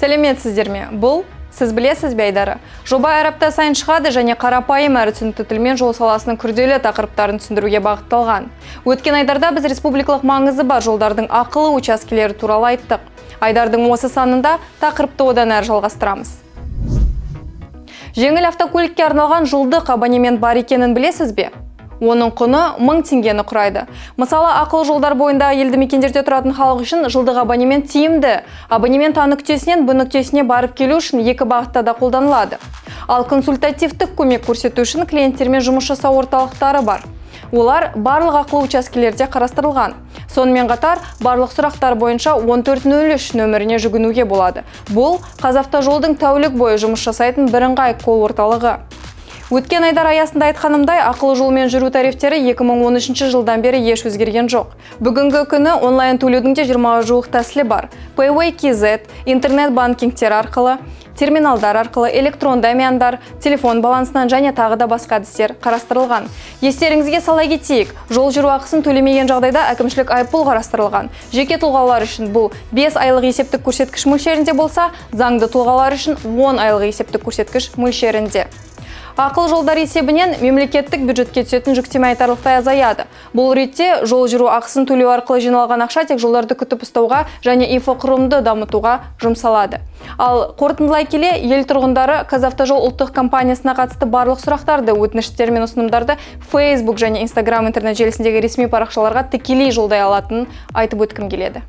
Сәлеметсіздер ме? Бұл сіз білесіз бе Айдары? Жоба әр апта сайын шығады және қарапайым әрі түсінікті тілмен жол саласының күрделі тақырыптарын түсіндіруге бағытталған. Өткен айдарда біз республикалық маңызы бар жолдардың ақылы учаскелері туралы айттық. Айдардың осы санында тақырыпты одан әрі жалғастырамыз. Жеңіл автокөлікке арналған жылдық абонемент бар екенін білесіз бе? Оның құны 1000 теңгені құрайды. Мысалы, ақылы жолдар бойында елді мекендерде тұратын халық үшін жылдық абонемент тиімді. Абонемент А нүктесінен Б нүктесіне барып келу үшін екі бағытта да қолданылады. Ал консультативтік көмек көрсету үшін клиенттермен жұмыс жасау орталықтары бар. Олар барлық ақылы учаскелерде қарастырылған. Сонымен қатар, барлық сұрақтар бойынша 1403 нөміріне жүгінуге болады. Бұл Қазавтожолдың тәулік бойы жұмыс жасайтын бірыңғай колл орталығы. Өткен айдар аясында айтқанымдай, ақылы жолмен жүру тарифтері 2013 жылдан бері еш өзгерген жоқ. Бүгінгі күні онлайн төлеудің де 20-ға жуық тәсілі бар. Payway.kz, интернет-банкингтер арқылы, терминалдар арқылы, электронды әмияндар, телефон балансынан және тағы да басқа әдістер қарастырылған. Естеріңізге сала кетейік, жол жүру ақысын төлемеген жағдайда әкімшілік айыппұл қарастырылған. Жеке тұлғалар үшін бұл 5 айлық есептік көрсеткіш мөлшерінде болса, заңды тұлғалар үшін 10 айлық есептік көрсеткіш мөлшерінде. Ақылы жолдар есебінен мемлекеттік бюджетке түсетін жүктеме айтарлықтай азаяды. Бұл ретте жол жүру ақысын төлеу арқылы жиналған ақша тек жолдарды күтіп ұстауға және инфрақұрылымды дамытуға жұмсалады. Ал қорытындылай келе, ел тұрғындары Қазавтожол ұлттық компаниясына қатысты барлық сұрақтарды, өтініштер мен ұсынымдарды Facebook және Instagram интернет желісіндегі ресми парақшаларға тікелей жолдай алатынын айтып өткім келеді.